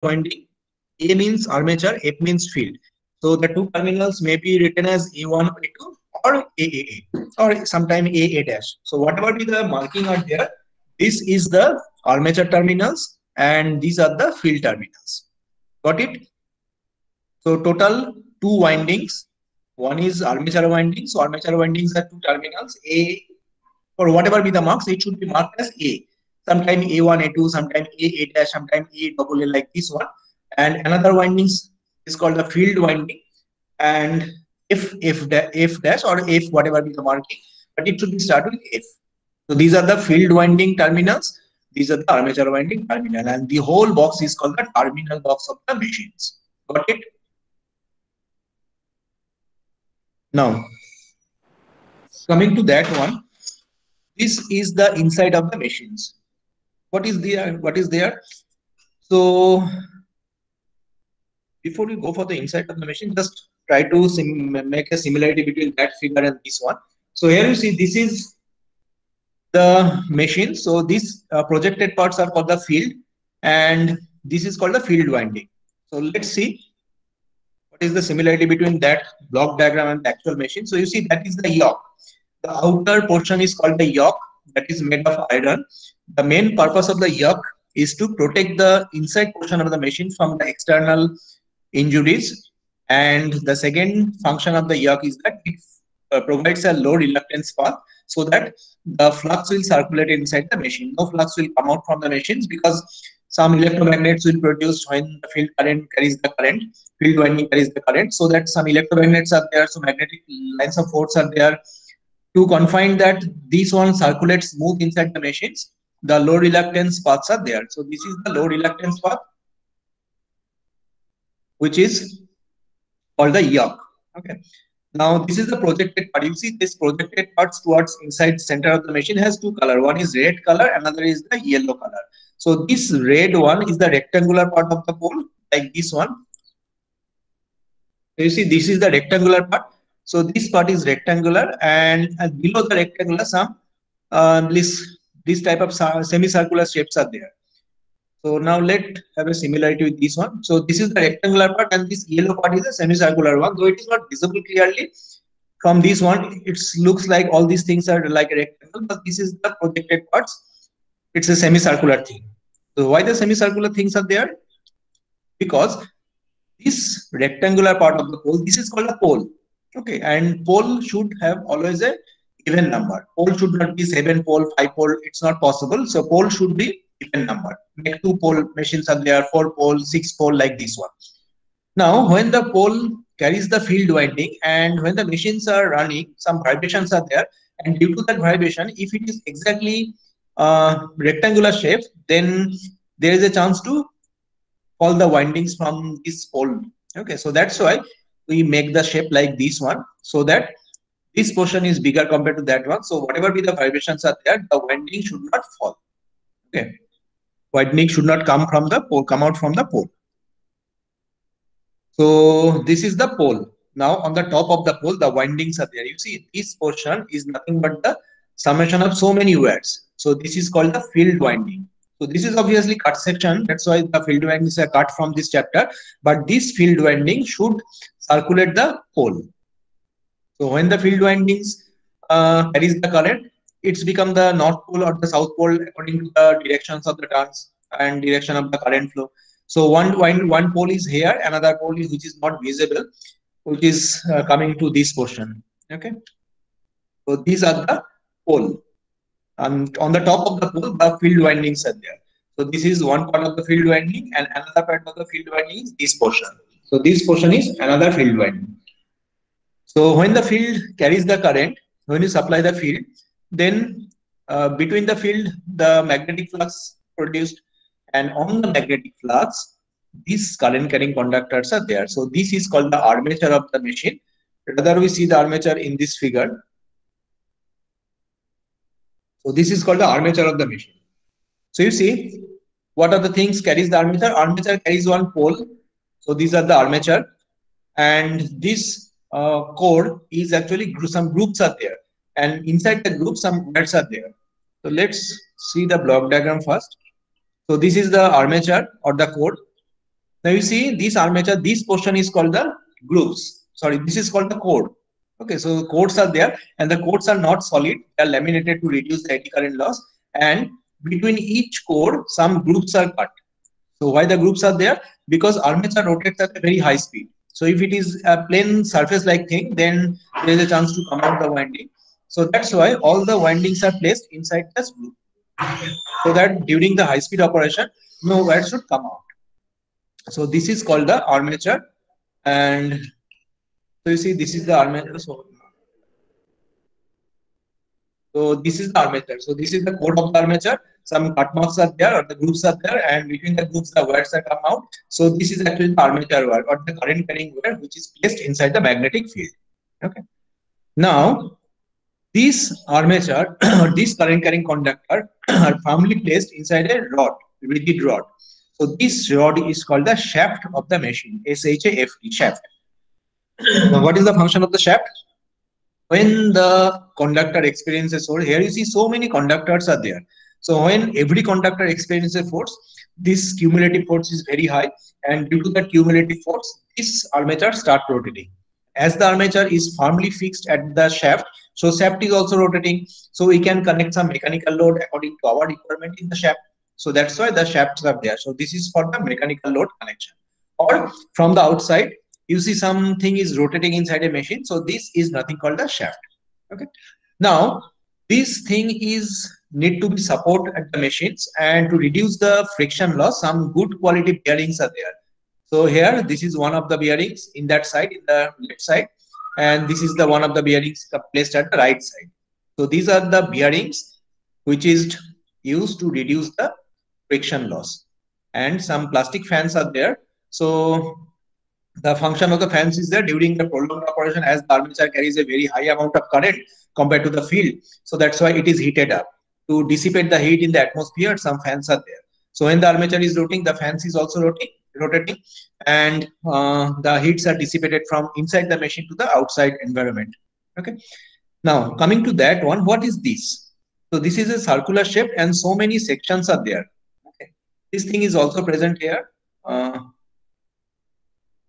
winding. A means armature, F means field. So the two terminals may be written as A1, A2 or AAA or sometime AA dash. So whatever be the marking are there, this is the armature terminals and these are the field terminals. Got it? So total two windings. One is armature winding. So armature windings are two terminals. A or whatever be the marks, it should be marked as A. Sometime A1, A2, sometime A dash, sometime A double A like this one. And another windings is called the field winding. And F dash or F whatever be the marking, but it should be started with F. So these are the field winding terminals. These are the armature winding terminal, and the whole box is called the terminal box of the machines. Got it? Now, coming to that one, this is the inside of the machines. What is there? What is there? So before we go for the inside of the machine, just try to make a similarity between that figure and this one. So here you see this is the machine. So these projected parts are called the field, and this is called the field winding. So let's see what is the similarity between that block diagram and the actual machine. So you see that is the yoke. The outer portion is called the yoke, that is made of iron. The main purpose of the yoke is to protect the inside portion of the machine from the external injuries. And the second function of the yoke is that it provides a low reluctance path so that the flux will circulate inside the machine. No flux will come out from the machines because some electromagnets will produce when the field current carries the current, field winding carries the current, so that some electromagnets are there, so magnetic lines of force are there to confine that this one circulates smooth inside the machines. The low reluctance paths are there. So this is the low reluctance path, which is called the yoke. Okay. Now this is the projected part. You see this projected parts towards inside center of the machine has two color. One is red color, another is the yellow color. So this red one is the rectangular part of the pole, like this one. So you see this is the rectangular part. So this part is rectangular, and below the rectangular some this type of semicircular shapes are there. So now let's have a similarity with this one. So this is the rectangular part and this yellow part is a semicircular one. Though it is not visible clearly from this one, it looks like all these things are like a rectangle, but this is the projected parts. It's a semicircular thing. So why the semicircular things are there? Because this rectangular part of the pole, this is called a pole. Okay, and pole should have always a even number. Pole should not be 7 pole, 5 pole. It's not possible. So pole should be even number. Like 2 pole machines are there, 4 pole, 6 pole, like this one. Now, when the pole carries the field winding and when the machines are running, some vibrations are there, and due to that vibration, if it is exactly rectangular shape, then there is a chance to fall the windings from this pole. Okay, so that's why we make the shape like this one, so that this portion is bigger compared to that one. So whatever be the vibrations are there, the winding should not fall. Okay, widening should not come from the pole, come out from the pole. So this is the pole. Now on the top of the pole, the windings are there. You see, this portion is nothing but the summation of so many wires. So this is called the field winding. So this is obviously cut section. That's why the field windings are cut from this chapter. But this field winding should circulate the pole. So when the field windings carries the current, it's become the north pole or the south pole according to the directions of the turns and direction of the current flow. So one pole is here, another pole is which is not visible, which is coming to this portion. Okay. So these are the pole. And on the top of the pole, the field windings are there. So this is one part of the field winding, and another part of the field winding is this portion. So this portion is another field winding. So when the field carries the current, when you supply the field, then between the field, the magnetic flux produced, and on the magnetic flux, these current carrying conductors are there. So this is called the armature of the machine. Rather, we see the armature in this figure. So this is called the armature of the machine. So you see, what are the things carries the armature? Armature carries one pole. So these are the armature, and this core is actually some groups are there, and inside the group some wires are there. So let's see the block diagram first. So this is the armature or the core, Now you see this armature, this portion is called the grooves. Sorry, this is called the core. Okay, so codes are there, and the codes are not solid. They are laminated to reduce the eddy current loss. And between each core, some groups are cut. So why the groups are there? Because armature rotates at a very high speed. So if it is a plain surface-like thing, then there is a chance to come out the winding. So that's why all the windings are placed inside this groove, so that during the high-speed operation, no wire should come out. So this is called the armature, and so you see this is the armature. So this is the armature. So this is the code of the armature. Some cut marks are there, or the grooves are there, and between the grooves the wires are come out. So this is actually the armature wire, or the current carrying wire, which is placed inside the magnetic field. Okay. Now this armature or this current carrying conductor are firmly placed inside a rod, rigid rod. So this rod is called the shaft of the machine. SHAFT, shaft. Now what is the function of the shaft? When the conductor experiences force, here you see so many conductors are there. So when every conductor experiences force, this cumulative force is very high, and due to that cumulative force, this armature start rotating. As the armature is firmly fixed at the shaft, so shaft is also rotating. So we can connect some mechanical load according to our requirement in the shaft. So that's why the shafts are there. So this is for the mechanical load connection. Or from the outside, you see something is rotating inside a machine. So this is nothing called the shaft. Okay. Now this thing is need to be support at the machines, and to reduce the friction loss, some good quality bearings are there. So here this is one of the bearings in that side, in the left side, and this is the one of the bearings placed at the right side. So these are the bearings which is used to reduce the friction loss, and some plastic fans are there. So the function of the fans is there during the prolonged operation, as the armature carries a very high amount of current compared to the field. So that's why it is heated up. To dissipate the heat in the atmosphere, some fans are there. So when the armature is rotating, the fans is also rotating, and the heats are dissipated from inside the machine to the outside environment. Okay. Now coming to that one, what is this? So this is a circular shape, and so many sections are there. Okay. This thing is also present here.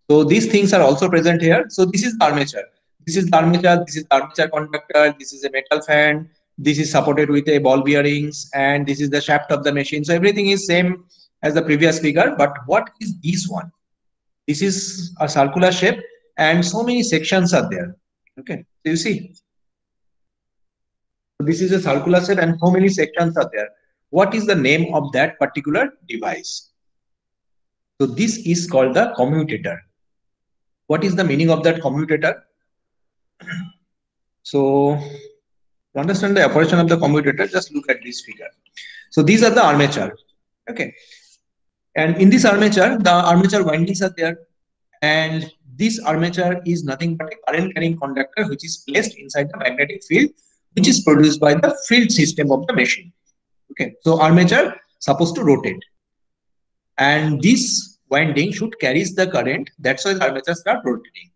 So these things are also present here. So this is the armature. This is the armature. This is the armature conductor. This is a metal fan. This is supported with a ball bearings, and this is the shaft of the machine. So everything is same as the previous figure. But what is this one? This is a circular shape, and so many sections are there. Okay, so you see, so this is a circular shape, and how many sections are there? What is the name of that particular device? So this is called the commutator. What is the meaning of that commutator? So to understand the operation of the commutator, just look at this figure. So these are the armature. Okay. And in this armature, the armature windings are there. And this armature is nothing but a current carrying conductor which is placed inside the magnetic field, which is produced by the field system of the machine. Okay. So armature supposed to rotate. And this winding should carries the current. That's why the armature start rotating.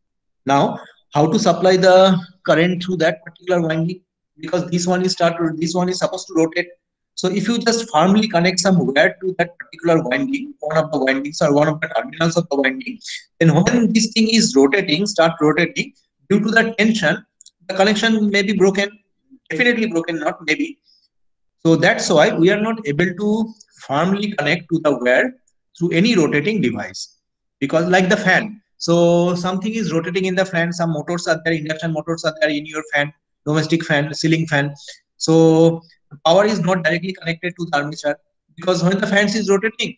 Now, how to supply the current through that particular winding? Because this one is supposed to rotate. So if you just firmly connect some wire to that particular winding, one of the windings or one of the terminals of the winding, then when this thing is rotating, start rotating, due to the tension, the connection may be broken, definitely broken, not maybe. So that's why we are not able to firmly connect to the wire through any rotating device, because like the fan. So something is rotating in the fan, some motors are there, induction motors are there in your fan, domestic fan, ceiling fan. So power is not directly connected to the armature, because when the fans is rotating,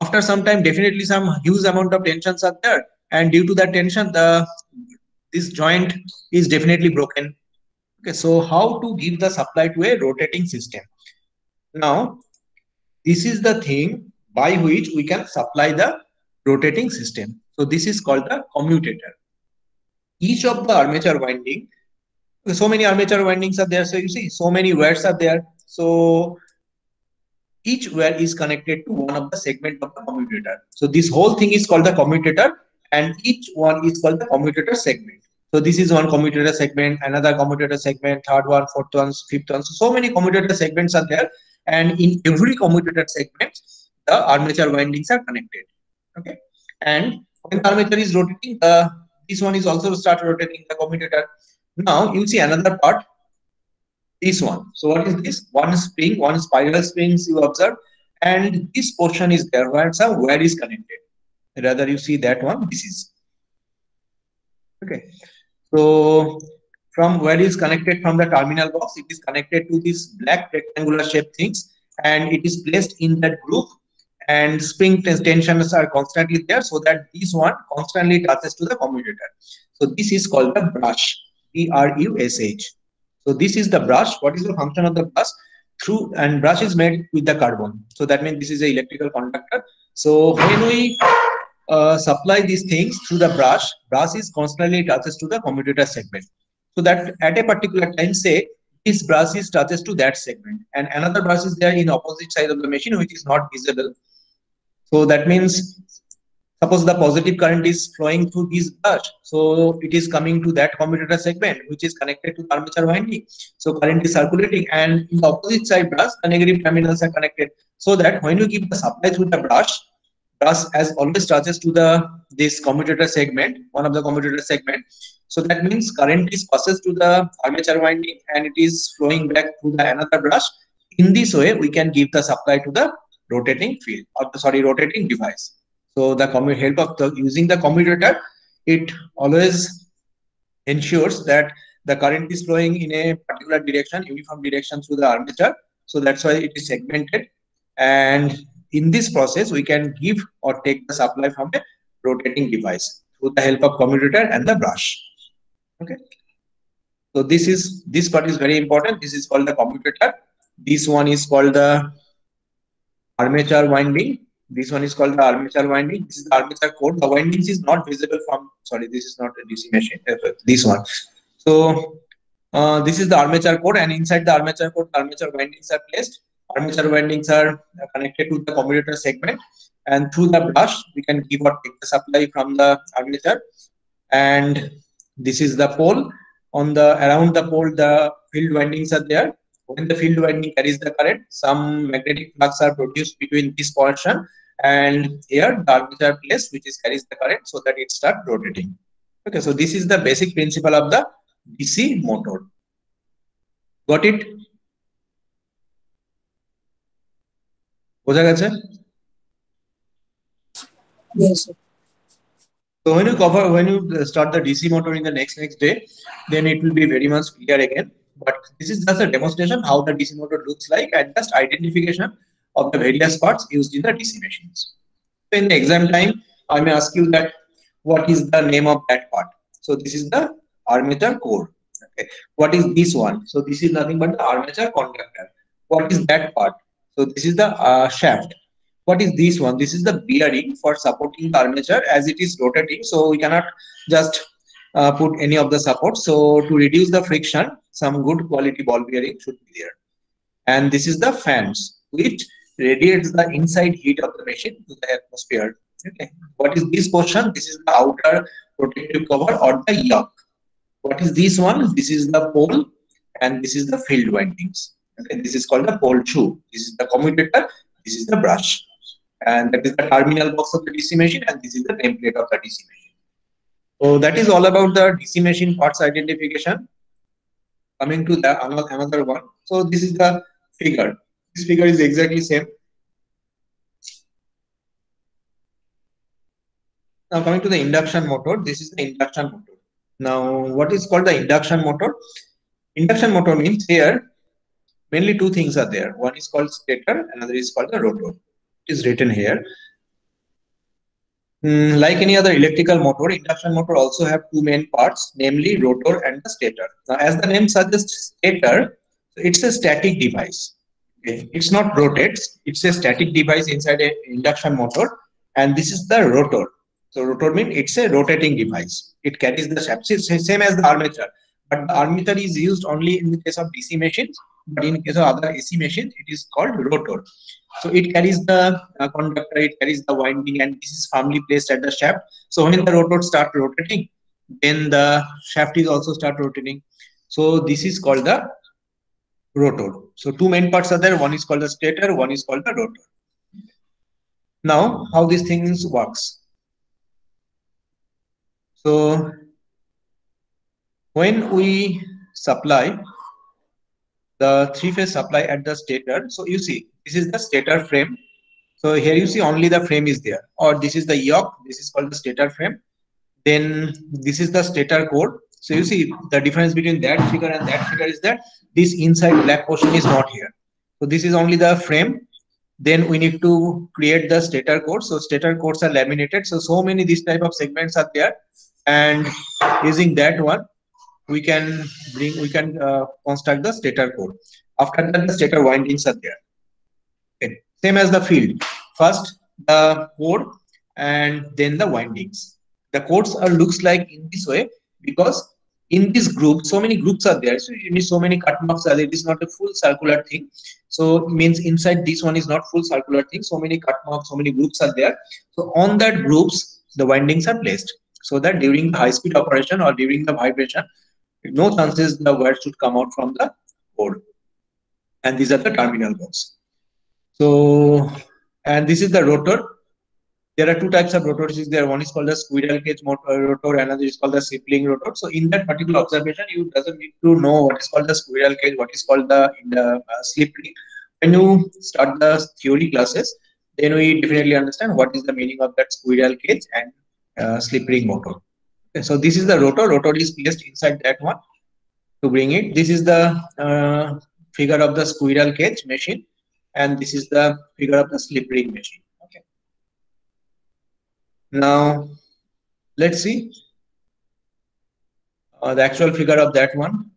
after some time, definitely some huge amount of tensions are there. And due to that tension, this joint is definitely broken. Okay, so how to give the supply to a rotating system? Now, this is the thing by which we can supply the rotating system. So this is called the commutator. Each of the armature winding, so many armature windings are there. So you see, so many wires are there. So each wire is connected to one of the segment of the commutator. So this whole thing is called the commutator, and each one is called the commutator segment. So this is one commutator segment, another commutator segment, third one, fourth one, fifth one. So many commutator segments are there, and in every commutator segment, the armature windings are connected. Okay. And when the armature is rotating, this one is also start rotating, the commutator. Now you see another part, this one. So what is this? One spring, one spiral springs you observe, and this portion is there where some wire is connected. Rather, you see that one. This is okay. So from where is connected from the terminal box, it is connected to this black rectangular shape things, and it is placed in that groove. And spring tensions are constantly there, so that this one constantly touches to the commutator. So this is called the brush, BRUSH. So this is the brush. What is the function of the brush? Through, and brush is made with the carbon. So that means this is a electrical conductor. So when we supply these things through the brush, brush is constantly touches to the commutator segment. So that at a particular time, say this brush is touches to that segment, and another brush is there in opposite side of the machine which is not visible. So that means suppose the positive current is flowing through this brush, so it is coming to that commutator segment which is connected to the armature winding. So current is circulating, and in the opposite side brush, the negative terminals are connected. So that when you give the supply through the brush as always touches to the this commutator segment, one of the commutator segment. So that means current is passes to the armature winding and it is flowing back to the another brush. In this way, we can give the supply to the rotating field, or sorry, rotating device. So the help of using the commutator, it always ensures that the current is flowing in a particular direction, uniform direction through the armature. So that's why it is segmented. And in this process, we can give or take the supply from a rotating device through the help of commutator and the brush. Okay. So this part is very important. This is called the commutator. This one is called the armature winding. This one is called the armature winding. This is the armature core. The windings is not visible from, sorry, this is not a DC machine. This one. So this is the armature core, and inside the armature core, the armature windings are placed. Armature windings are connected to the commutator segment, and through the brush, we can give or take the supply from the armature. And this is the pole. On the around the pole, the field windings are there. When the field winding carries the current, some magnetic flux are produced between this portion and here the armature place, which is carries the current, so that it starts rotating. Okay, so this is the basic principle of the DC motor. Got it? বোঝা গেছে? Yes, sir. So when you start the DC motor in the next day, then it will be very much clear again. But this is just a demonstration how the DC motor looks like and just identification of the various parts used in the DC machines. So in the exam time, I may ask you that what is the name of that part? So this is the armature core. Okay. What is this one? So this is nothing but the armature conductor. What is that part? So this is the shaft. What is this one? This is the bearing for supporting the armature as it is rotating. So we cannot just put any of the support. So to reduce the friction, some good quality ball bearing should be there. And this is the fans, which radiates the inside heat of the machine to the atmosphere. Okay. What is this portion? This is the outer protective cover or the yoke. What is this one? This is the pole, and this is the field windings. Okay. This is called the pole shoe. This is the commutator. This is the brush, and that is the terminal box of the DC machine, and this is the nameplate of the DC machine. So that is all about the DC machine parts identification. Coming to the another one. So this is the figure. This figure is exactly same. Now coming to the induction motor, this is the induction motor. Now what is called the induction motor? Induction motor means here mainly two things are there. One is called stator, another is called the rotor. It is written here. Like any other electrical motor, induction motor also have two main parts, namely rotor and the stator. Now as the name suggests, stator, it's a static device. Okay. It's not rotates, it's a static device inside an induction motor, and this is the rotor. So rotor means it's a rotating device. It carries the shaft, same as the armature, but the armature is used only in the case of DC machines, but in case of other AC machines, it is called rotor. So it carries the conductor, it carries the winding, and this is firmly placed at the shaft. So when the rotor starts rotating, then the shaft is also start rotating. So this is called the rotor. So two main parts are there. One is called the stator, one is called the rotor. Now, how these things works? So when we supply the three-phase supply at the stator, so you see this is the stator frame. So here you see only the frame is there, or this is the yoke. This is called the stator frame. Then this is the stator core. So you see the difference between that figure and that figure is that this inside black portion is not here. So this is only the frame. Then we need to create the stator core. So stator cores are laminated. So many these type of segments are there, and using that one we can construct the stator core. After that, the stator windings are there. Okay. Same as the field. First the core and then the windings. The codes are looks like in this way because in this group so many groups are there. So you need so many cut marks are there. It is not a full circular thing. So it means inside this one is not full circular thing. So many cut marks, so many groups are there. So on that groups the windings are placed so that during the high speed operation or during the vibration, no chances the wire should come out from the core. And these are the terminal box. So, and this is the rotor. There are two types of rotors is there. One is called the squirrel cage rotor, another is called the sibling rotor. So in that particular observation, you doesn't need to know what is called the squirrel cage, what is called the slip ring. When you start the theory classes, then we definitely understand what is the meaning of that squirrel cage and slip ring motor. Okay, so this is the rotor. Rotor is placed inside that one to bring it. This is the figure of the squirrel cage machine, and this is the figure of the slip ring machine. Okay. Now let's see the actual figure of that one.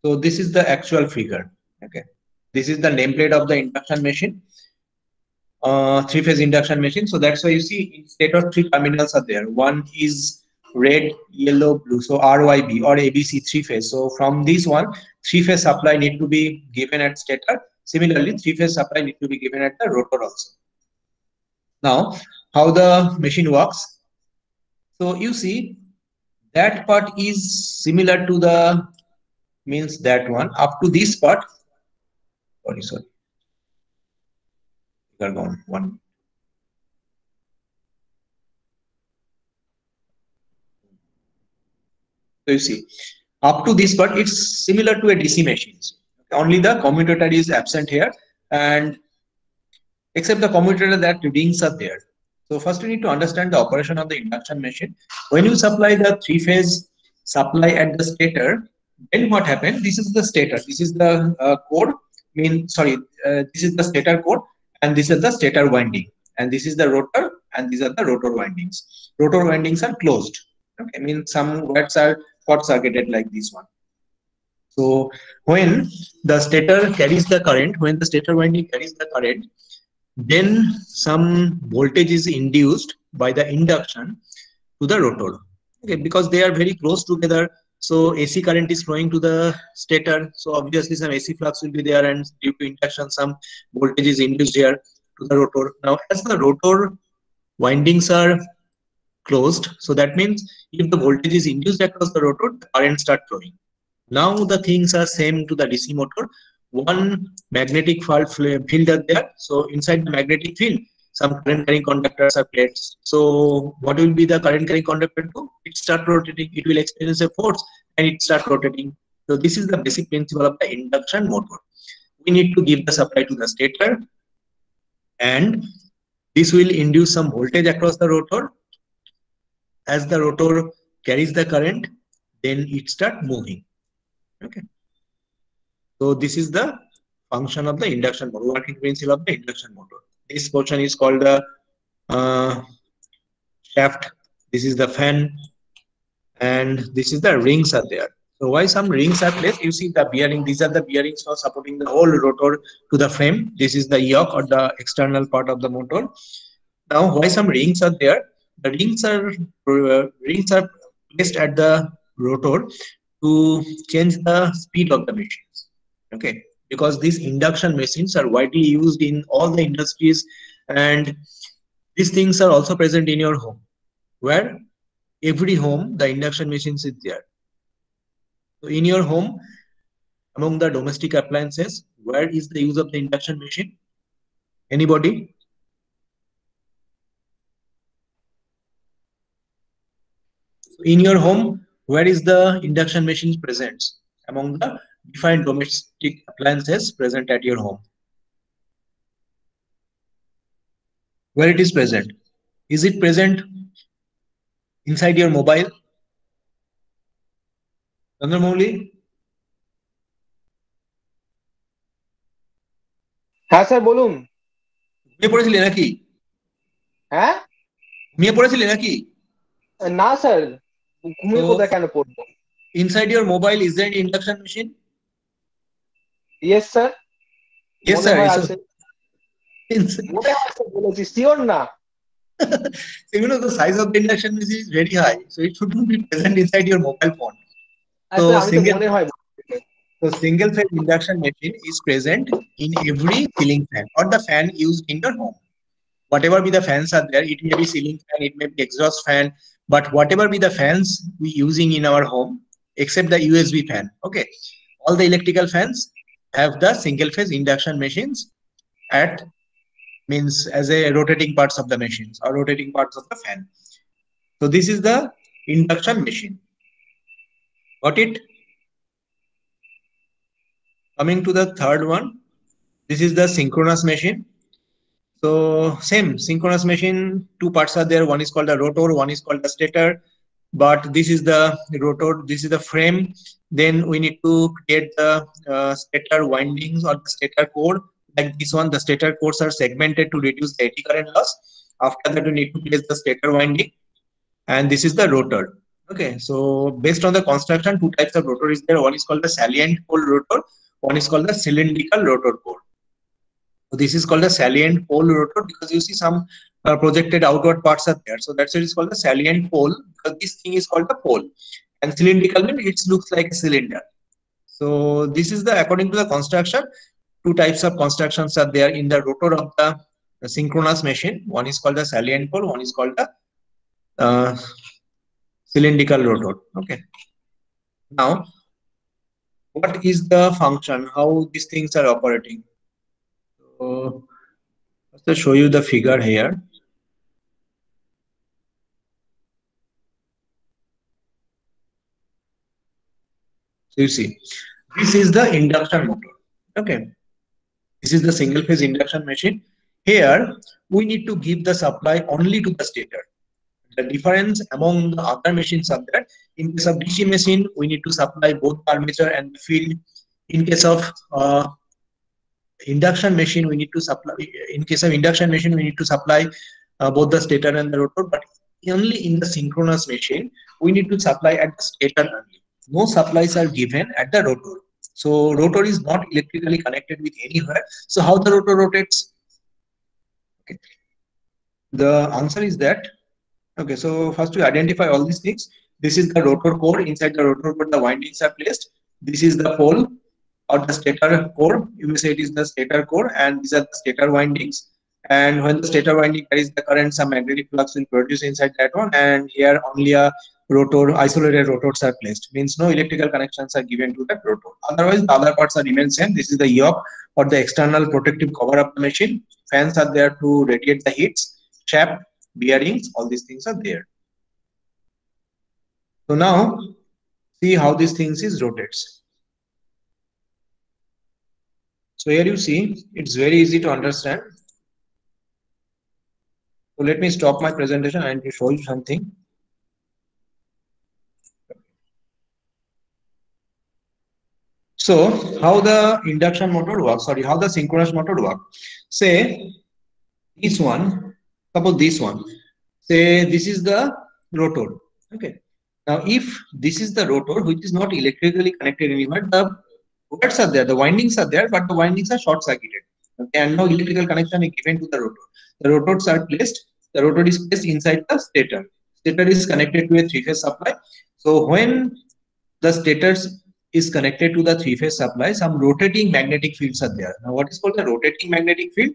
So this is the actual figure. Okay, this is the nameplate of the induction machine, three-phase induction machine. So that's why you see instead of three terminals are there. One is red, yellow, blue. So RYB or ABC three-phase. So from this one, three-phase supply need to be given at stator. Similarly, three-phase supply need to be given at the rotor also. Now, how the machine works? So you see that part is similar to the means that one up to this part. Sorry, we are gone one. So you see up to this part it's similar to a DC machines. Only the commutator is absent here, and except the commutator that rings are there. So first you need to understand the operation of the induction machine. When you supply the three-phase supply at the stator, then what happens? This is the stator. This is the core. This is the stator core, and this is the stator winding, and this is the rotor, and these are the rotor windings. Rotor windings are closed. Okay, some wires are short circuited like this one. So when the stator carries the current, when the stator winding carries the current, then some voltage is induced by the induction to the rotor. Okay, because they are very close together, so AC current is flowing to the stator. So obviously some AC flux will be there, and due to induction, some voltage is induced here to the rotor. Now, as the rotor windings are closed, so that means if the voltage is induced across the rotor, the current start flowing. Now the things are same to the DC motor. One magnetic field are there. So inside the magnetic field, some current carrying conductors are placed. So what will be the current carrying conductor do? It start rotating. It will experience a force and it start rotating. So this is the basic principle of the induction motor. We need to give the supply to the stator, and this will induce some voltage across the rotor. As the rotor carries the current, then it start moving. Okay. So this is the function of the induction motor, working principle of the induction motor. This portion is called the shaft. This is the fan, and this is the rings are there. So why some rings are placed? You see the bearing. These are the bearings for supporting the whole rotor to the frame. This is the yoke or the external part of the motor. Now, why some rings are there? The rings are placed at the rotor to change the speed of the machines. Okay, because these induction machines are widely used in all the industries, and these things are also present in your home, where every home the induction machines is there. So in your home, among the domestic appliances, where is the use of the induction machine? Anybody? In your home, where is the induction machine present among the defined domestic appliances present at your home? Where it is present? Is it present inside your mobile? Chandramouli, হ্যাঁ sir বলুন। ঘুমিয়ে পড়েছিলে নাকি? হ্যাঁ ঘুমিয়ে পড়েছিলে নাকি? না sir, ঘুমিয়ে So কোথায় কেন পড়বো? inside your mobile is there an induction machine? Yes sir, Yes, মনে sir. হয় So, আছে। মনে হয় স্যার, বলেছি, শিওর না। so the size of the induction machine is very high, so it should not be present inside your mobile phone. Sir So আমি তো single মনে হয় so single phase induction machine is present in every ceiling fan or the fan used in your home. Whatever be the fans are there, it may be ceiling fan, it may be exhaust fan, but whatever be the fans we using in our home, except the USB fan. Okay, all the electrical fans have the single phase induction machines at means as a rotating parts of the machines or rotating parts of the fan. So this is the induction machine. Got it? Coming to the third one, this is the synchronous machine. So same synchronous machine, two parts are there. One is called the rotor, one is called the stator. But this is the rotor, this is the frame. Then we need to create the stator windings or the stator core. Like this one, the stator cores are segmented to reduce the eddy current loss. After that, we need to place the stator winding. And this is the rotor. Okay, so based on the construction, two types of rotor is there. One is called the salient pole rotor, one is called the cylindrical rotor core. So this is called the salient pole rotor because you see some projected outward parts are there. So that's why it's called the salient pole because this thing is called the pole. And cylindrical means it looks like a cylinder. So this is the according to the construction, two types of constructions are there in the rotor of the synchronous machine. One is called the salient pole, one is called the cylindrical rotor. Okay. Now, what is the function? How these things are operating? So, let's show you the figure here. So you see, this is the induction motor. Okay, this is the single phase induction machine. Here, we need to give the supply only to the stator. The difference among the other machines are that in case of DC machine, we need to supply both armature and the field. In case of induction machine, we need to supply. In case of induction machine, we need to supply both the stator and the rotor. But only in the synchronous machine, we need to supply at the stator only. No supplies are given at the rotor. So rotor is not electrically connected with anywhere. So how the rotor rotates? Okay. The answer is that. Okay, so first we identify all these things. This is the rotor core. Inside the rotor core, the windings are placed. This is the pole or the stator core. You may say it is the stator core, and these are the stator windings. And when the stator winding carries the current, some magnetic flux will produce inside that one. And here only a rotor, isolated rotors are placed. Means no electrical connections are given to that rotor. Otherwise, the other parts are remain same. This is the yoke or the external protective cover of the machine. Fans are there to radiate the heats. Shaft, bearings, all these things are there. So now see how these things is rotates. So here you see it's very easy to understand. So let me stop my presentation and to show you something. So how the induction motor works, sorry, how the synchronous motor works. Say this one, suppose this one, say this is the rotor. Okay. Now if this is the rotor which is not electrically connected anywhere, the wires are there, the windings are there, but the windings are short circuited. Okay, and no electrical connection is given to the rotor. The rotors are placed, the rotor is placed inside the stator. Stator is connected to a three-phase supply. So when the stator is connected to the three-phase supply, some rotating magnetic fields are there. Now what is called the rotating magnetic field?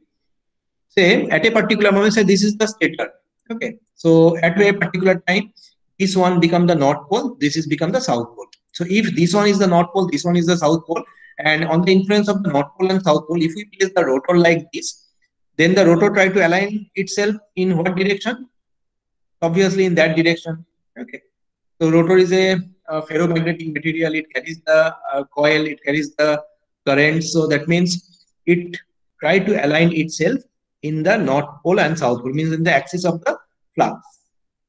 Say at a particular moment, say this is the stator. Okay, so at a particular time, this one become the north pole, this is become the south pole. So if this one is the north pole, this one is the south pole, and on the influence of the north pole and south pole, if we place the rotor like this, then the rotor try to align itself in what direction? Obviously in that direction. Okay. So rotor is a ferromagnetic material. It carries the coil, it carries the current. So that means it try to align itself in the north pole and south pole, means in the axis of the flux.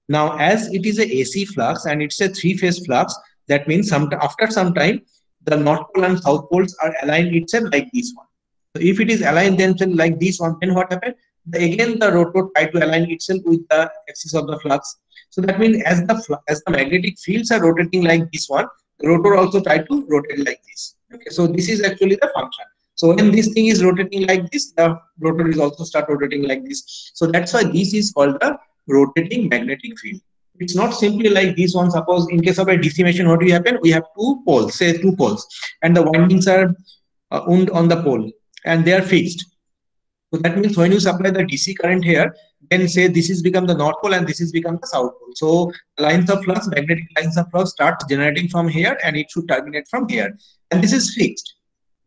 Now, as it is a AC flux and it's a three-phase flux, that means after some time, the north pole and south poles are aligned itself like this one. So if it is aligned themselves like this one, then what happens? Again, the rotor try to align itself with the axis of the flux. So that means as the magnetic fields are rotating like this one, the rotor also try to rotate like this. Okay, so this is actually the function. So when this thing is rotating like this, the rotor is also start rotating like this. So that's why this is called the rotating magnetic field. It's not simply like this one. Suppose in case of a DC machine, what will happen? We have two poles, say two poles, and the windings are wound on the pole and they are fixed. So that means when you supply the DC current here, then say this is become the north pole and this is become the south pole. So lines of flux, magnetic lines of flux start generating from here and it should terminate from here. And this is fixed.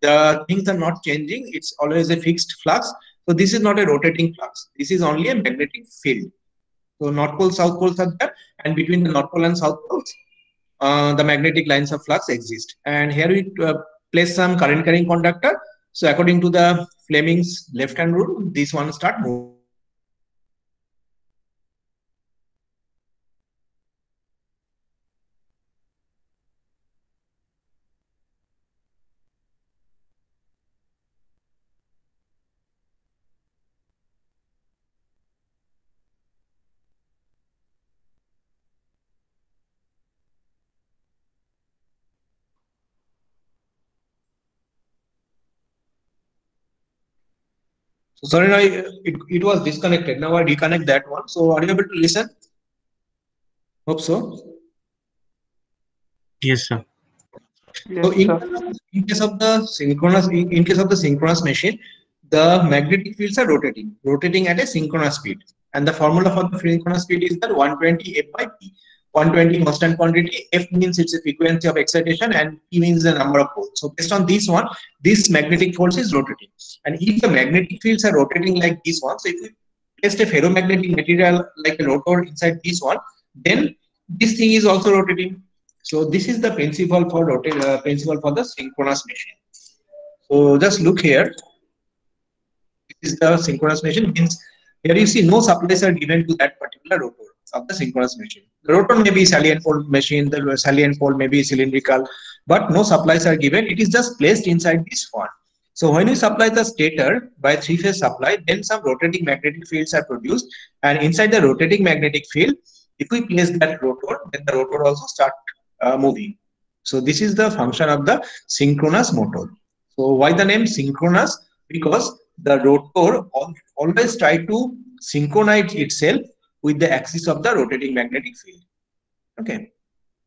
The things are not changing. It's always a fixed flux. So this is not a rotating flux. This is only a magnetic field. So north pole, south poles are there, and between the north pole and south poles, the magnetic lines of flux exist. And here we place some current carrying conductor. So according to the Fleming's left hand rule, this one start moving. So sorry, now it was disconnected. Now I reconnect that one. So are you able to listen? Hope so. Yes, sir. So Yes, sir. in case of the synchronous, in case of the synchronous machine, the magnetic fields are rotating at a synchronous speed. And the formula for the synchronous speed is that 120 F by P. 120 constant quantity, F means it's a frequency of excitation, and P means the number of poles. So based on this one, this magnetic force is rotating. And if the magnetic fields are rotating like this one, so if we placed a ferromagnetic material like a rotor inside this one, then this thing is also rotating. So this is the principle for the synchronous machine. So just look here. This is the synchronous machine. Means here you see no supplies are given to that particular rotor of the synchronous machine. The rotor may be salient pole machine. The salient pole may be cylindrical, but no supplies are given. It is just placed inside this one. So when you supply the stator by three-phase supply, then some rotating magnetic fields are produced, and inside the rotating magnetic field, if we place that rotor, then the rotor also start moving. So this is the function of the synchronous motor. So why the name synchronous? Because the rotor always try to synchronize itself with the axis of the rotating magnetic field. Okay.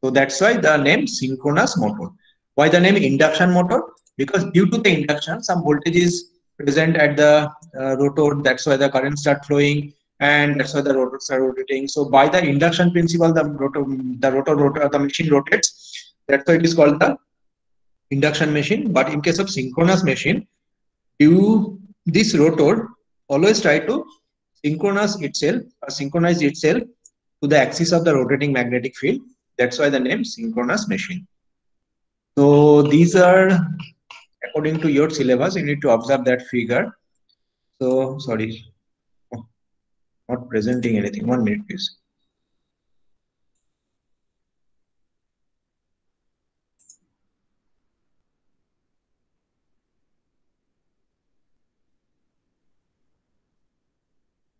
So that's why the name synchronous motor. Why the name induction motor? Because due to the induction, some voltage is present at the rotor. That's why the current start flowing, and that's why the rotor start rotating. So by the induction principle, the machine rotates. That's why it is called the induction machine. But in case of synchronous machine, this rotor always try to synchronize itself to the axis of the rotating magnetic field. That's why the name synchronous machine. So these are according to your syllabus. You need to observe that figure. So sorry, not presenting anything. 1 minute, please.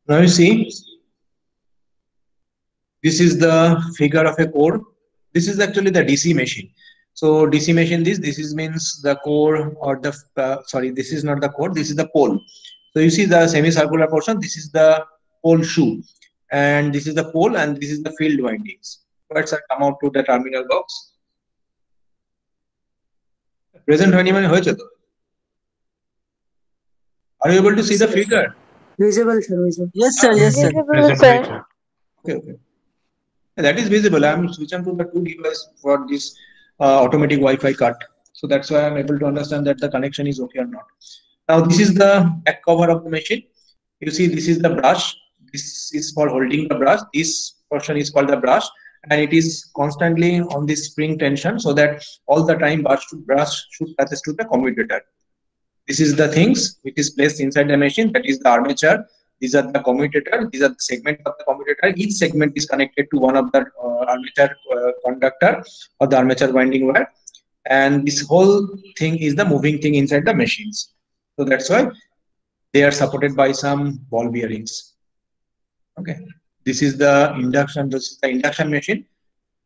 Now you see, this is the figure of a core. This is actually the DC machine. So DC machine, this is means the core, or the sorry, this is not the core, this is the pole. So you see the semicircular portion, this is the pole shoe, and this is the pole, and this is the field windings. Let's come out to the terminal box. Present honeyman hoyeche to? Are you able to see the figure? Visible, sir. Visible. Yes, sir. Yes, sir. Present Visible, right, sir. sir. Okay. That is visible. I'm switching to the two device for this automatic Wi-Fi cut. So that's why I'm able to understand that the connection is okay or not. Now this is the back cover of the machine. You see, this is the brush. This is for holding the brush. This portion is called the brush. and it is constantly on this spring tension, so that all the time brush should touch to the commutator. This is the things which is placed inside the machine, that is the armature. These are the commutator. These are the segment of the commutator. Each segment is connected to one of the armature conductor or the armature winding wire, and this whole thing is the moving thing inside the machines. So that's why they are supported by some ball bearings. Okay, this is the induction. This is the induction machine.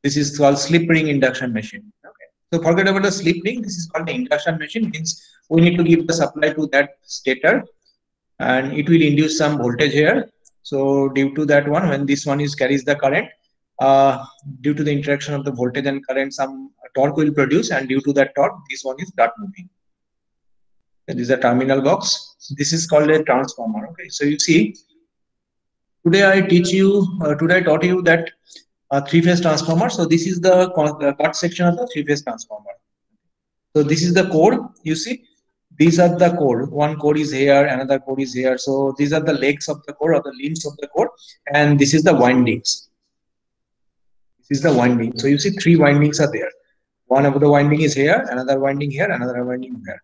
This is called slip ring induction machine. Okay, so forget about the slip ring. This is called the induction machine. Means we need to give the supply to that stator, and it will induce some voltage here. So due to that one, when this one is carries the current, due to the interaction of the voltage and current, some torque will produce, and due to that torque, this one is start moving. And this is a terminal box. This is called a transformer. Okay, so you see, today I taught you that three-phase transformer. So this is the cut section of the three-phase transformer. So this is the core. You see, these are the core. One core is here, another core is here. So these are the legs of the core or the limbs of the core, and this is the windings. This is the winding. So you see, three windings are there. One of the winding is here, another winding here, another winding here.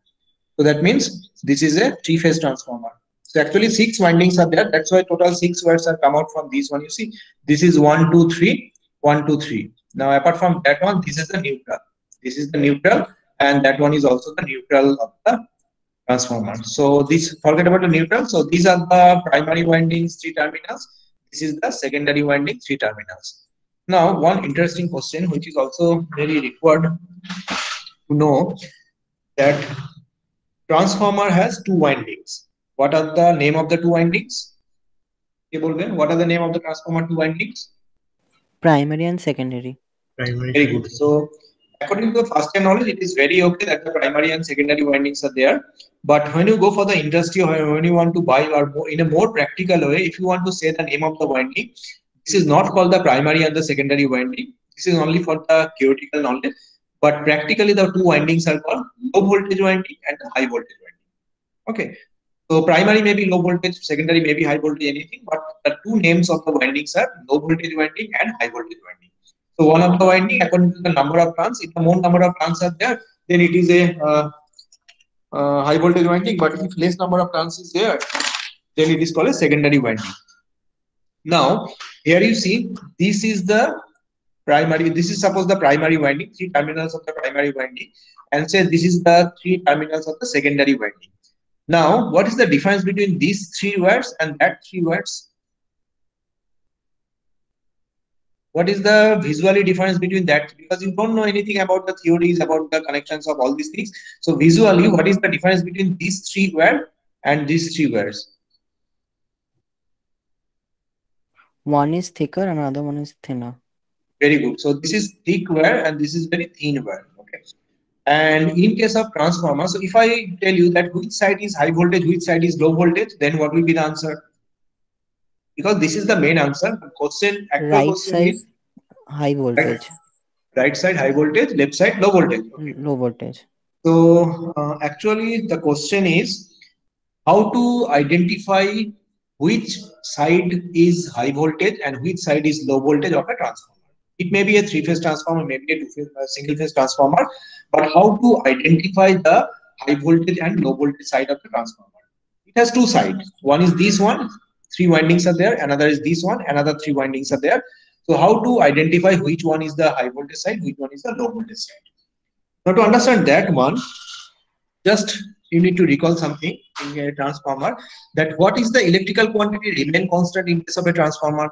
So that means this is a three-phase transformer. So actually 6 windings are there. That's why total 6 wires are come out from this one. You see, this is 1, 2, 3, 1, 2, 3. Now apart from that one, this is the neutral. This is the neutral, and that one is also the neutral of the transformer. So this, forget about the neutral. So these are the primary windings, 3 terminals. This is the secondary winding, 3 terminals. Now one interesting question, which is also very required to know, that transformer has 2 windings. What are the name of the 2 windings? What are the name of the transformer 2 windings? Primary and secondary. Primary. Very good. So according to the first hand knowledge, it is very okay that the primary and secondary windings are there. But when you go for the industry, or when you want to buy, or in a more practical way, if you want to say the name of the winding, this is not called the primary and the secondary winding. This is only for the theoretical knowledge. But practically, the 2 windings are called low voltage winding and high voltage winding. Okay. So primary may be low voltage, secondary may be high voltage, anything. But the 2 names of the windings are low voltage winding and high voltage winding. So one of the winding, according to the number of turns, if the more number of turns are there, then it is a high voltage winding. But if less number of turns is there, then it is called a secondary winding. Now here you see, this is the primary. This is suppose the primary winding, 3 terminals of the primary winding, and say this is the 3 terminals of the secondary winding. Now what is the difference between these 3 wires and that 3 wires? What is the visually difference between that? Because you don't know anything about the theories, about the connections of all these things. So visually, what is the difference between these 3 wires and these 3 wires? One is thicker, another one is thinner. Very good. So this is thick wire and this is very thin wire. Okay. And in case of transformer, so if I tell you that which side is high voltage, which side is low voltage, then what will be the answer? Because this is the main answer. The question, right side is high voltage. Right side high voltage, left side low voltage. Okay. Low voltage. So actually the question is how to identify which side is high voltage and which side is low voltage of a transformer. It may be a 3-phase transformer, maybe a single-phase transformer, but how to identify the high voltage and low voltage side of the transformer? It has 2 sides. One is this one, 3 windings are there. Another is this one, another 3 windings are there. So how to identify which one is the high voltage side, which one is the low voltage side? Now to understand that one, just you need to recall something in a transformer, that what is the electrical quantity remain constant in case of a transformer?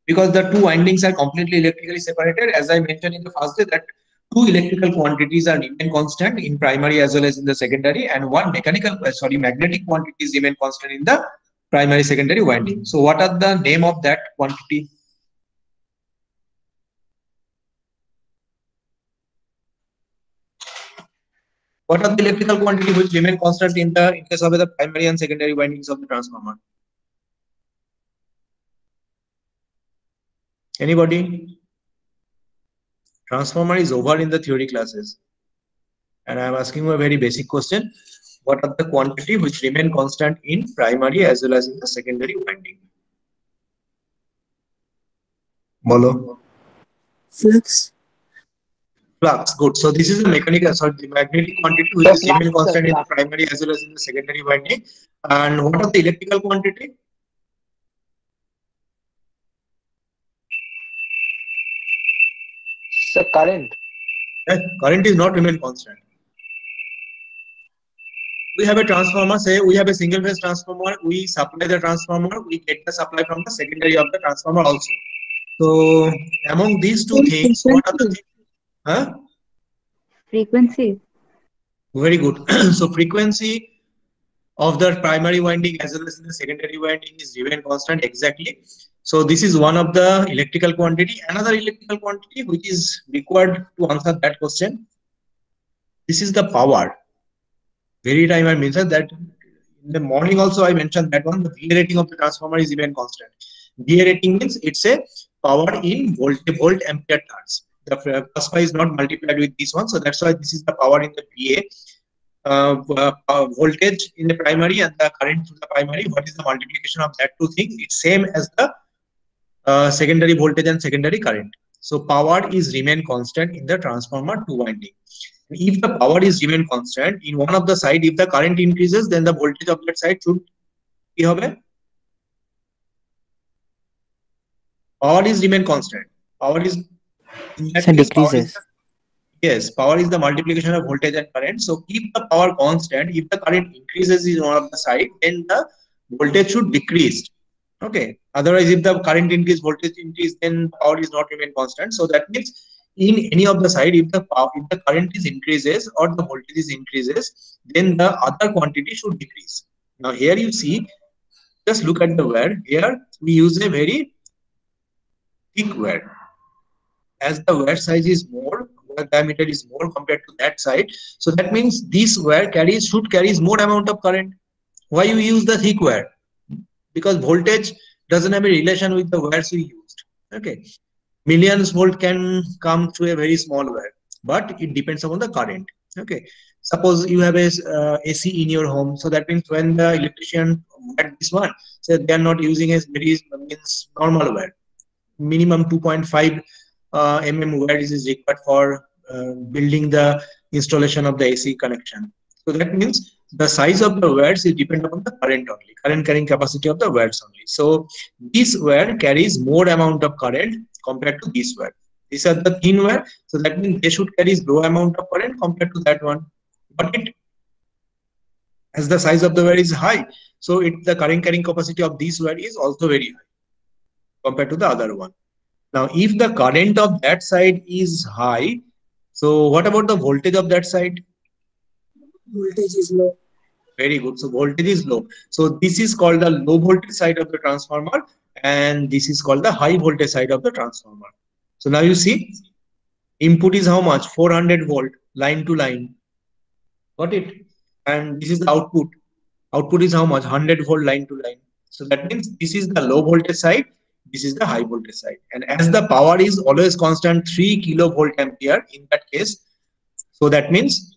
Because the 2 windings are completely electrically separated, as I mentioned in the first day, that 2 electrical quantities are remain constant in primary as well as in the secondary, and 1 magnetic quantities remain constant in the primary secondary winding. So what are the name of that quantity? What are the electrical quantity which remain constant in case of the primary and secondary windings of the transformer? Anybody? Transformer is over in the theory classes, and I am asking you a very basic question. What are the quantity which remain constant in primary as well as in the secondary winding? Bolo. Flux. Flux. Good. So this is the mechanical, so the magnetic quantity which The is remain flux, constant in the flux. primary as well as in the secondary winding. And what are the electrical quantity? So current. Current is not remain constant. We have a transformer, say we have a single phase transformer, we supply the transformer, we get the supply from the secondary of the transformer also. So among these two things, what are the things? Huh? Frequency. Very good. So frequency of the primary winding as well as the secondary winding is remain constant exactly. So this is one of the electrical quantity. Another electrical quantity which is required to answer that question. This is the power. Very time I mentioned that in the morning also I mentioned that one, the VA rating of the transformer is even constant. VA rating means it's a power in volt ampere turns. The plus is not multiplied with this one, so that's why this is the power in the VA. Voltage in the primary and the current through the primary. What is the multiplication of that two things? It's same as the secondary voltage and secondary current. So power is remain constant in the transformer two winding. If the power is remain constant in one of the side, if the current increases, then the voltage of that side should be power is remain constant. Power is in that So case, power is decreases. yes, power is the multiplication of voltage and current. So keep the power constant. If the current increases in one of the side, then the voltage should decrease. Okay. Otherwise, if the current increase, voltage increase, then power is not remain constant. So that means in any of the side, if the power, if the current is increases or the voltage is increases, then the other quantity should decrease. Now here you see, just look at the wire. Here we use a very thick wire. As the wire size is more, wire diameter is more compared to that side. So that means this wire should carries more amount of current. Why you use the thick wire? Because voltage doesn't have a relation with the wires we used. Okay, millions volt can come through a very small wire, but it depends upon the current. Okay, suppose you have a AC in your home, so that means when the electrician at this one, so they are not using a very means normal wire. Minimum 2.5 wire is required for building the installation of the AC connection. So that means the size of the wires is dependent upon the current only, current carrying capacity of the wires only. So this wire carries more amount of current compared to this wire. These are the thin wire, so that means they should carry low amount of current compared to that one. But as the size of the wire is high, so the current carrying capacity of this wire is also very high compared to the other one. Now, if the current of that side is high, so what about the voltage of that side? Voltage is low. Very good. So voltage is low. So this is called the low voltage side of the transformer, and this is called the high voltage side of the transformer. So now you see, input is how much? 400 volt, line to line. Got it? And this is the output. Output is how much? 100 volt line to line. So that means this is the low voltage side. This is the high voltage side. And as the power is always constant 3 kilovolt ampere in that case, so that means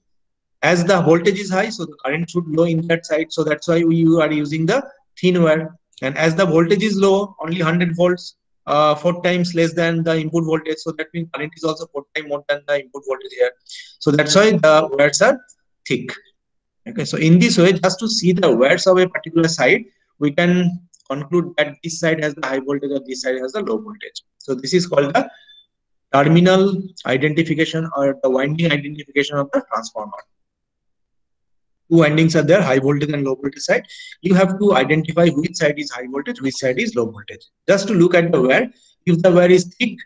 as the voltage is high, so the current should low in that side. So that's why you are using the thin wire. And as the voltage is low, only 100 volts, 4 times less than the input voltage. So that means current is also 4 times more than the input voltage here. So that's why the wires are thick. Okay, so in this way, just to see the wires of a particular side, we can conclude that this side has the high voltage or this side has the low voltage. So this is called the terminal identification or the winding identification of the transformer. Two windings are there, high voltage and low voltage side. You have to identify which side is high voltage, which side is low voltage. Just to look at the wire, if the wire is thick,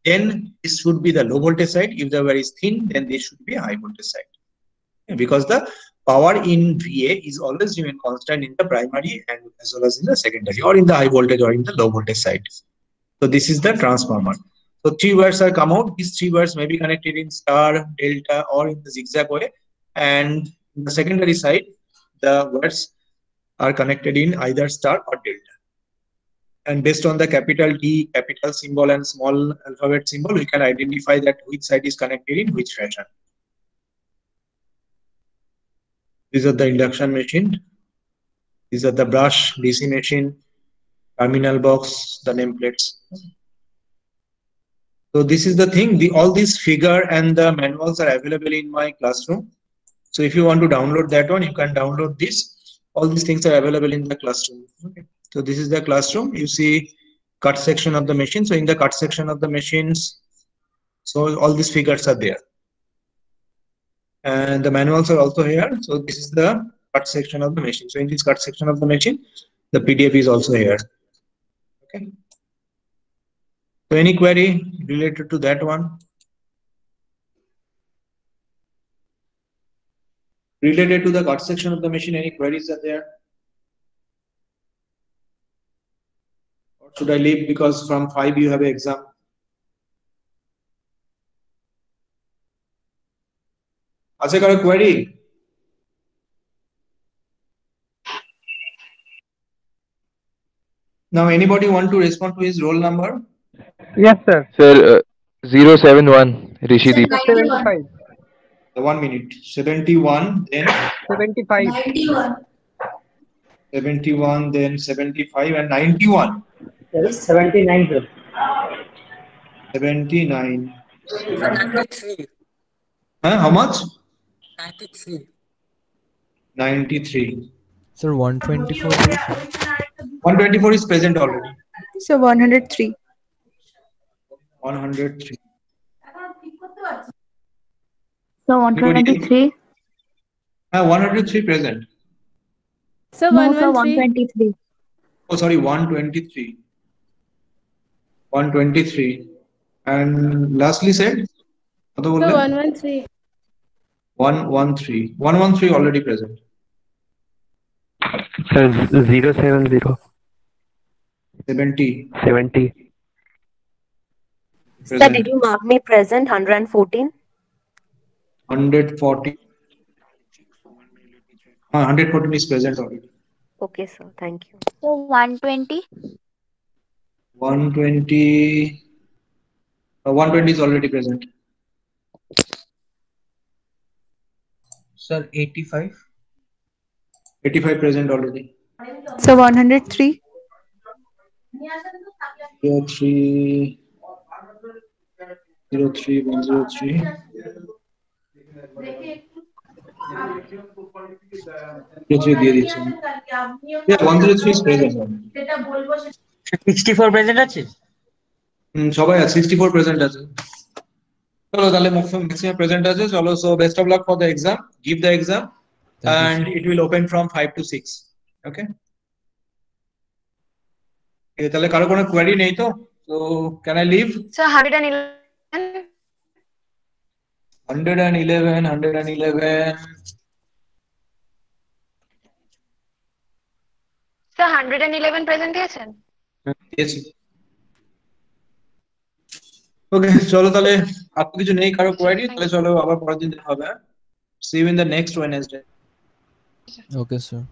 then this should be the low voltage side. If the wire is thin, then this should be a high voltage side. Because the power in VA is always remain constant in the primary and as well as in the secondary, or in the high voltage or in the low voltage side. So this is the transformer. So 3 wires are come out. These 3 wires may be connected in star, delta, or in the zigzag way. And in the secondary side, the wires are connected in either star or delta. And based on the capital D, capital symbol, and small alphabet symbol, we can identify that which side is connected in which fashion. These are the induction machine. These are the brush, DC machine, terminal box, the nameplates. So this is the thing, all these figure and the manuals are available in my classroom. So if you want to download that one, you can download this. All these things are available in the classroom. Okay. So this is the classroom. You see cut section of the machine. So in the cut section of the machines, so all these figures are there. And the manuals are also here. So this is the cut section of the machine. So in this cut section of the machine, the PDF is also here. Okay. So any query related to that one? Related to the cut section of the machine, any queries are there? Or should I leave because from 5 you have an exam? Has I got a query? Now anybody want to respond to his roll number? Yes, sir. Sir, 071 Rishideep. 75. The 1 minute. 71, then 75. 71, then 75 and 91. There is 79, sir. 79. 93. How much? 93. 93. Sir, 124 is 124 is present already. So 103. 103. So 123. 103 present. So No, so 113. 123. Oh, sorry, 123. 123. And lastly said? So 113. 113. 113 already present. Sir, 070 70. 70. Sir, Present. did you mark me present 114? 140. 114 is present already. Okay, sir. Thank you. So 120. 120. 120 is already present. Sir, 85. 85 present already. So 103. 03. 03, 103. Yeah, 103 is present. 64 present আছে? সবাই আছে 64 present আছে। চলো তাহলে maximum present আছে। চলো, so best of luck for the exam. Give the exam and it will open from 5 to 6. Okay. তাহলে কারো কোনো query নেই তো? So can I leave? So 111. 111. So 111 present দিয়েছেন? Yes. ওকে, চলো তাহলে আর কিছু নেই কারো কোয়ারি, তাহলে চলো আবার পরের দিন দেখা হবে। See you in the next Wednesday. Okay, sir.